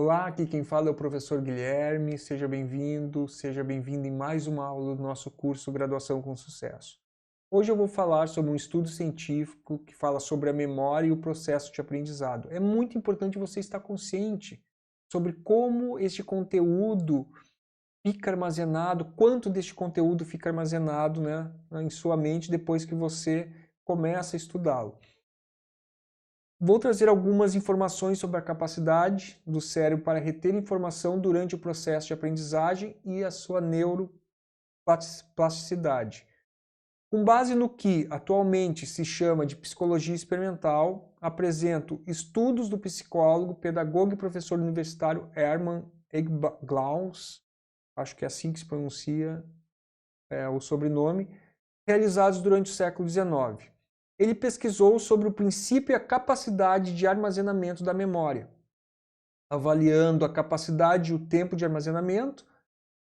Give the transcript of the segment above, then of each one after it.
Olá, aqui quem fala é o professor Guilherme, seja bem-vindo em mais uma aula do nosso curso Graduação com Sucesso. Hoje eu vou falar sobre um estudo científico que fala sobre a memória e o processo de aprendizado. É muito importante você estar consciente sobre como este conteúdo fica armazenado, quanto deste conteúdo fica armazenado, em sua mente depois que você começa a estudá-lo. Vou trazer algumas informações sobre a capacidade do cérebro para reter informação durante o processo de aprendizagem e a sua neuroplasticidade. Com base no que atualmente se chama de psicologia experimental, apresento estudos do psicólogo, pedagogo e professor universitário Hermann Ebbinghaus, acho que é assim que se pronuncia o sobrenome, realizados durante o século XIX. Ele pesquisou sobre o princípio e a capacidade de armazenamento da memória, avaliando a capacidade e o tempo de armazenamento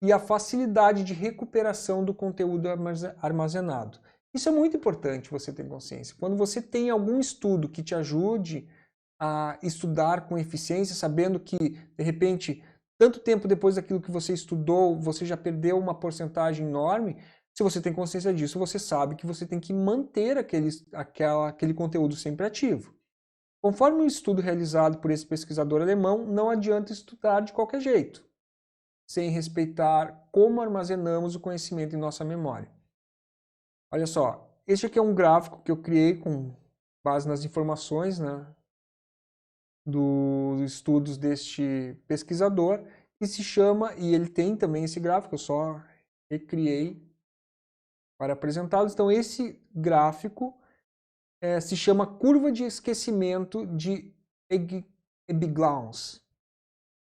e a facilidade de recuperação do conteúdo armazenado. Isso é muito importante você ter consciência. Quando você tem algum estudo que te ajude a estudar com eficiência, sabendo que, de repente, tanto tempo depois daquilo que você estudou, você já perdeu uma porcentagem enorme. Se você tem consciência disso, você sabe que você tem que manter aquele conteúdo sempre ativo. Conforme um estudo realizado por esse pesquisador alemão, não adianta estudar de qualquer jeito, sem respeitar como armazenamos o conhecimento em nossa memória. Olha só, este aqui é um gráfico que eu criei com base nas informações, dos estudos deste pesquisador, que se chama, e ele tem também esse gráfico, eu só recriei para apresentá-los. Então, esse gráfico se chama curva de esquecimento de Ebbinghaus.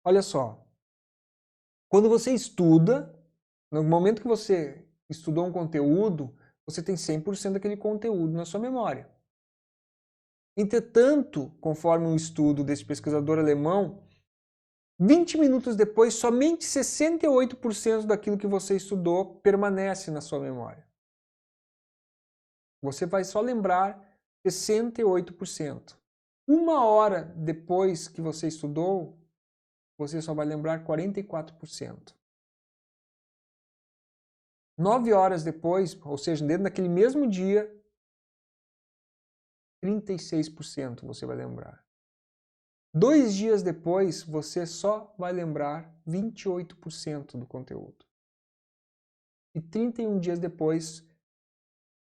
Olha só, quando você estuda, no momento que você estudou um conteúdo, você tem 100% daquele conteúdo na sua memória. Entretanto, conforme um estudo desse pesquisador alemão, 20 minutos depois, somente 68% daquilo que você estudou permanece na sua memória. Você vai só lembrar 68%. Uma hora depois que você estudou, você só vai lembrar 44%. 9 horas depois, ou seja, dentro daquele mesmo dia, 36% você vai lembrar. 2 dias depois, você só vai lembrar 28% do conteúdo. E 31 dias depois,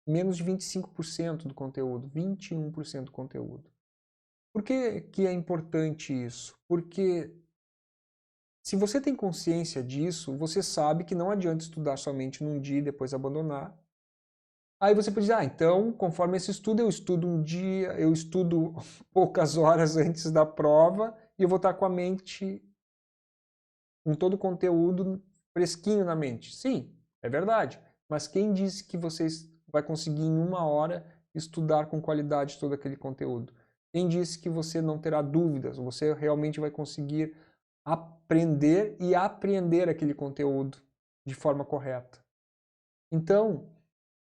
menos de 25% do conteúdo, 21% do conteúdo. Por que é importante isso? Porque se você tem consciência disso, você sabe que não adianta estudar somente num dia e depois abandonar. Aí você pode dizer, então, conforme esse estudo, eu estudo um dia, eu estudo poucas horas antes da prova e eu vou estar com a mente, com todo o conteúdo fresquinho na mente. Sim, é verdade. Mas quem disse que você vai conseguir em uma hora estudar com qualidade todo aquele conteúdo? Quem disse que você não terá dúvidas? Você realmente vai conseguir aprender e apreender aquele conteúdo de forma correta. Então,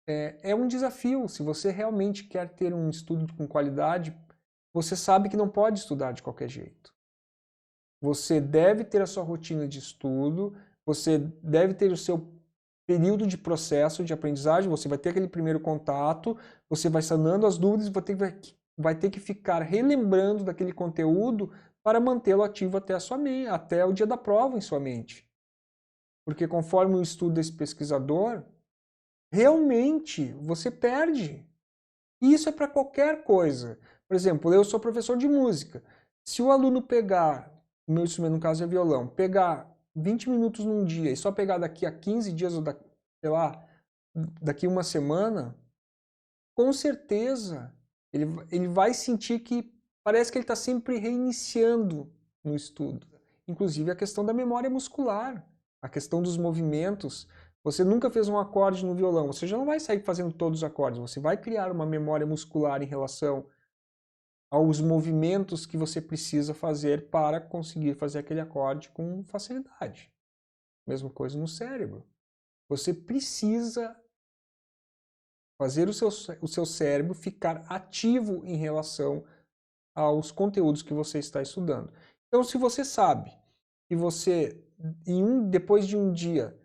é um desafio. Se você realmente quer ter um estudo com qualidade, você sabe que não pode estudar de qualquer jeito. Você deve ter a sua rotina de estudo, você deve ter o seu período de processo de aprendizagem, você vai ter aquele primeiro contato, você vai sanando as dúvidas, vai ter que ficar relembrando daquele conteúdo para mantê-lo ativo até o dia da prova em sua mente. Porque conforme o estudo desse pesquisador, realmente você perde. E isso é para qualquer coisa. Por exemplo, eu sou professor de música. Se o aluno pegar, o meu instrumento no caso é violão, pegar 20 minutos num dia e só pegar daqui a 15 dias ou daqui uma semana, com certeza ele vai sentir que parece que ele está sempre reiniciando no estudo. Inclusive a questão da memória muscular, a questão dos movimentos. Você nunca fez um acorde no violão, você já não vai sair fazendo todos os acordes, você vai criar uma memória muscular em relação aos movimentos que você precisa fazer para conseguir fazer aquele acorde com facilidade. Mesma coisa no cérebro. Você precisa fazer o seu cérebro ficar ativo em relação aos conteúdos que você está estudando. Então, se você sabe e você, depois de um dia,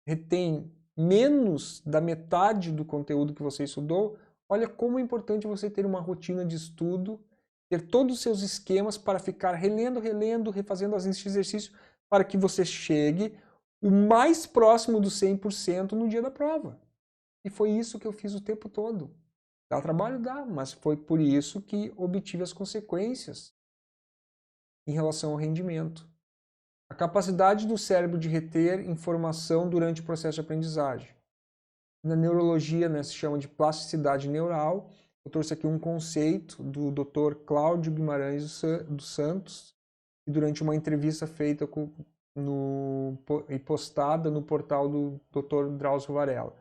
retém menos da metade do conteúdo que você estudou, olha como é importante você ter uma rotina de estudo, ter todos os seus esquemas para ficar relendo, refazendo os exercícios, para que você chegue o mais próximo do 100% no dia da prova. E foi isso que eu fiz o tempo todo. Dá trabalho? Dá, mas foi por isso que obtive as consequências em relação ao rendimento. A capacidade do cérebro de reter informação durante o processo de aprendizagem. Na neurologia, né, se chama de plasticidade neural. Eu trouxe aqui um conceito do Dr. Cláudio Guimarães dos Santos, e durante uma entrevista feita e postada no portal do Dr. Drauzio Varela.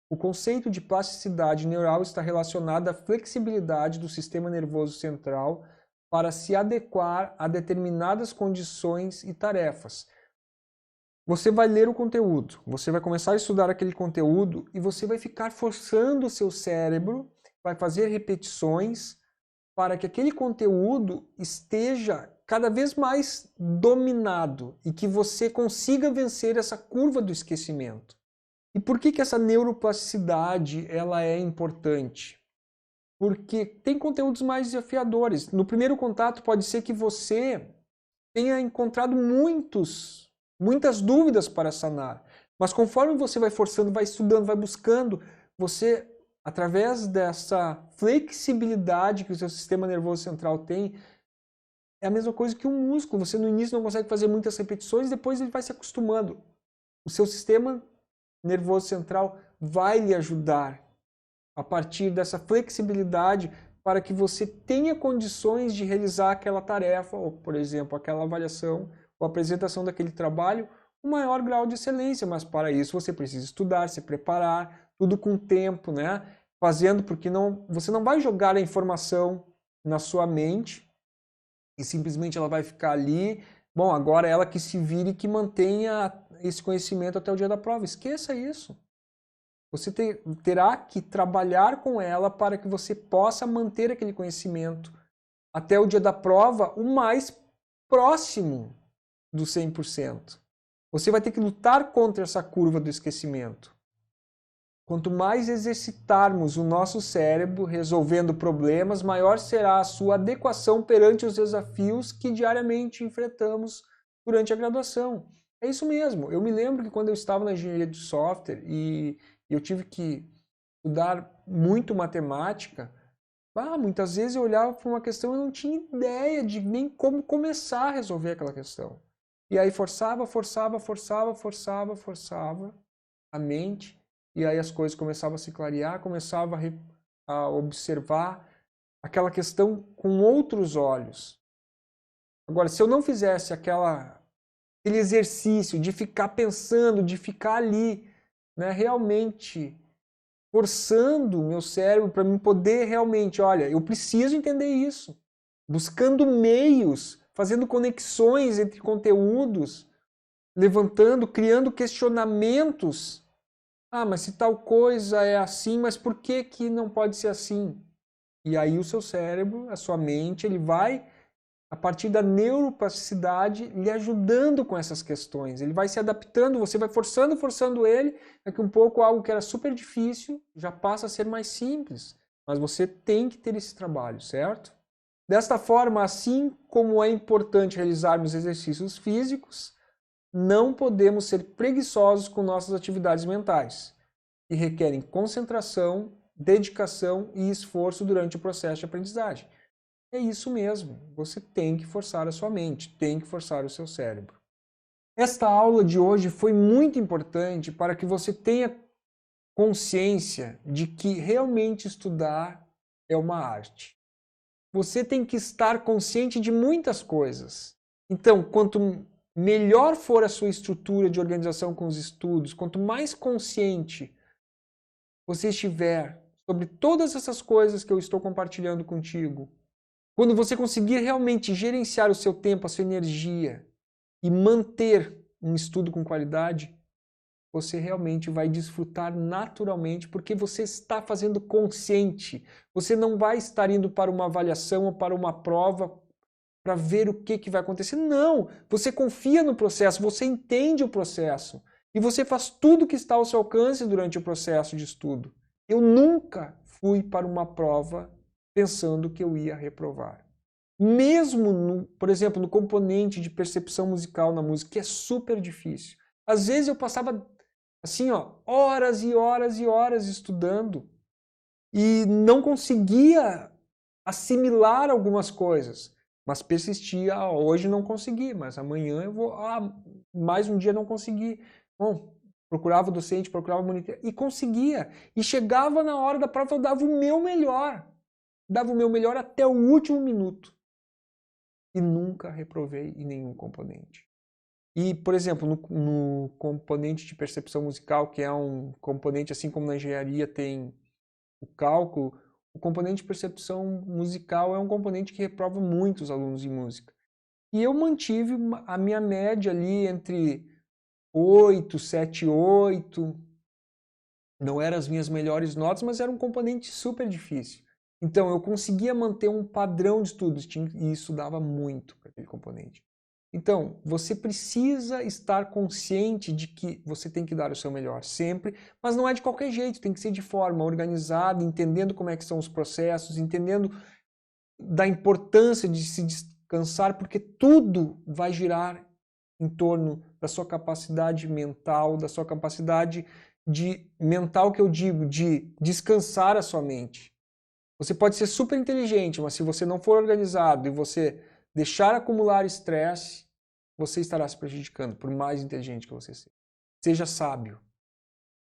O conceito de plasticidade neural está relacionado à flexibilidade do sistema nervoso central para se adequar a determinadas condições e tarefas. Você vai ler o conteúdo, você vai começar a estudar aquele conteúdo e você vai ficar forçando o seu cérebro, vai fazer repetições para que aquele conteúdo esteja cada vez mais dominado e que você consiga vencer essa curva do esquecimento. E por que essa neuroplasticidade ela é importante? Porque tem conteúdos mais desafiadores. No primeiro contato pode ser que você tenha encontrado muitas dúvidas para sanar. Mas conforme você vai forçando, vai estudando, vai buscando, você, através dessa flexibilidade que o seu sistema nervoso central tem, é a mesma coisa que um músculo. Você no início não consegue fazer muitas repetições, depois ele vai se acostumando. O seu sistema nervoso central vai lhe ajudar a partir dessa flexibilidade para que você tenha condições de realizar aquela tarefa, ou, por exemplo, aquela avaliação ou apresentação daquele trabalho, com maior grau de excelência. Mas para isso você precisa estudar, se preparar, tudo com tempo, né? Fazendo, porque você não vai jogar a informação na sua mente e simplesmente ela vai ficar ali. Bom, agora ela que se vire e que mantenha esse conhecimento até o dia da prova. Esqueça isso. Você terá que trabalhar com ela para que você possa manter aquele conhecimento até o dia da prova o mais próximo do 100%. Você vai ter que lutar contra essa curva do esquecimento. Quanto mais exercitarmos o nosso cérebro resolvendo problemas, maior será a sua adequação perante os desafios que diariamente enfrentamos durante a graduação. É isso mesmo. Eu me lembro que quando eu estava na engenharia de software e eu tive que estudar muito matemática, muitas vezes eu olhava para uma questão e não tinha ideia de nem como começar a resolver aquela questão. E aí forçava a mente, e aí as coisas começavam a se clarear, começava a observar aquela questão com outros olhos. Agora, se eu não fizesse aquele exercício de ficar pensando, de ficar ali, né, realmente forçando o meu cérebro para mim poder realmente, olha, eu preciso entender isso. Buscando meios, fazendo conexões entre conteúdos, levantando, criando questionamentos. Mas se tal coisa é assim, mas por que que não pode ser assim? E aí o seu cérebro, a sua mente, ele vai, a partir da neuroplasticidade, lhe ajudando com essas questões. Ele vai se adaptando, você vai forçando ele, daqui um pouco algo que era super difícil já passa a ser mais simples. Mas você tem que ter esse trabalho, certo? Desta forma, assim como é importante realizarmos exercícios físicos, não podemos ser preguiçosos com nossas atividades mentais, que requerem concentração, dedicação e esforço durante o processo de aprendizagem. É isso mesmo, você tem que forçar a sua mente, tem que forçar o seu cérebro. Esta aula de hoje foi muito importante para que você tenha consciência de que realmente estudar é uma arte. Você tem que estar consciente de muitas coisas. Então, quanto melhor for a sua estrutura de organização com os estudos, quanto mais consciente você estiver sobre todas essas coisas que eu estou compartilhando contigo, quando você conseguir realmente gerenciar o seu tempo, a sua energia e manter um estudo com qualidade, você realmente vai desfrutar naturalmente, porque você está fazendo consciente. Você não vai estar indo para uma avaliação ou para uma prova para ver o que vai acontecer. Não! Você confia no processo, você entende o processo. E você faz tudo o que está ao seu alcance durante o processo de estudo. Eu nunca fui para uma prova pensando que eu ia reprovar. Mesmo, por exemplo, no componente de percepção musical na música, que é super difícil. Às vezes eu passava assim, horas e horas e horas estudando e não conseguia assimilar algumas coisas, mas persistia. Hoje não consegui, mas amanhã eu vou. Mais um dia não consegui. Bom, procurava o docente, procurava o monitor e conseguia. E chegava na hora da prova, eu dava o meu melhor. Dava o meu melhor até o último minuto. E nunca reprovei em nenhum componente. E, por exemplo, no componente de percepção musical, que é um componente, assim como na engenharia tem o cálculo, o componente de percepção musical é um componente que reprova muitos alunos em música. E eu mantive a minha média ali entre 8, 7, 8. Não eram as minhas melhores notas, mas era um componente super difícil. Então, eu conseguia manter um padrão de estudos e estudava muito para aquele componente. Então, você precisa estar consciente de que você tem que dar o seu melhor sempre, mas não é de qualquer jeito, tem que ser de forma organizada, entendendo como é que são os processos, entendendo da importância de se descansar, porque tudo vai girar em torno da sua capacidade mental, da sua capacidade mental que eu digo, de descansar a sua mente. Você pode ser super inteligente, mas se você não for organizado e você deixar acumular estresse, você estará se prejudicando, por mais inteligente que você seja. Seja sábio.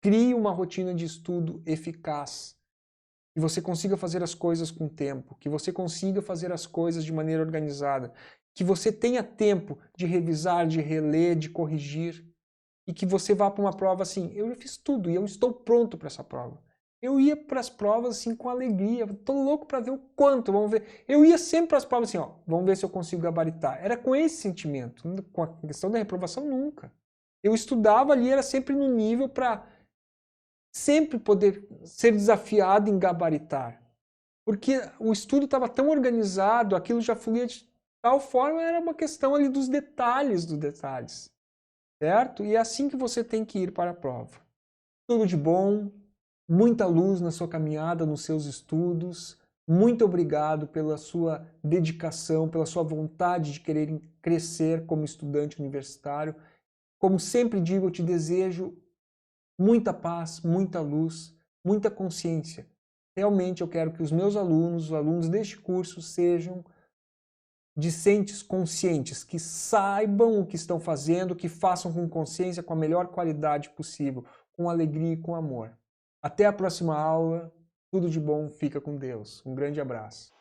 Crie uma rotina de estudo eficaz. Que você consiga fazer as coisas com tempo. Que você consiga fazer as coisas de maneira organizada. Que você tenha tempo de revisar, de reler, de corrigir. E que você vá para uma prova assim, eu já fiz tudo e eu estou pronto para essa prova. Eu ia para as provas assim com alegria, estou louco para ver o quanto, vamos ver. Eu ia sempre para as provas assim, vamos ver se eu consigo gabaritar. Era com esse sentimento, com a questão da reprovação nunca. Eu estudava ali, era sempre no nível para sempre poder ser desafiado em gabaritar. Porque o estudo estava tão organizado, aquilo já fluía de tal forma, era uma questão ali dos detalhes dos detalhes. Certo? E é assim que você tem que ir para a prova. Tudo de bom, muita luz na sua caminhada, nos seus estudos. Muito obrigado pela sua dedicação, pela sua vontade de querer crescer como estudante universitário. Como sempre digo, eu te desejo muita paz, muita luz, muita consciência. Realmente eu quero que os meus alunos, os alunos deste curso, sejam discentes conscientes, que saibam o que estão fazendo, que façam com consciência, com a melhor qualidade possível, com alegria e com amor. Até a próxima aula. Tudo de bom, fica com Deus. Um grande abraço.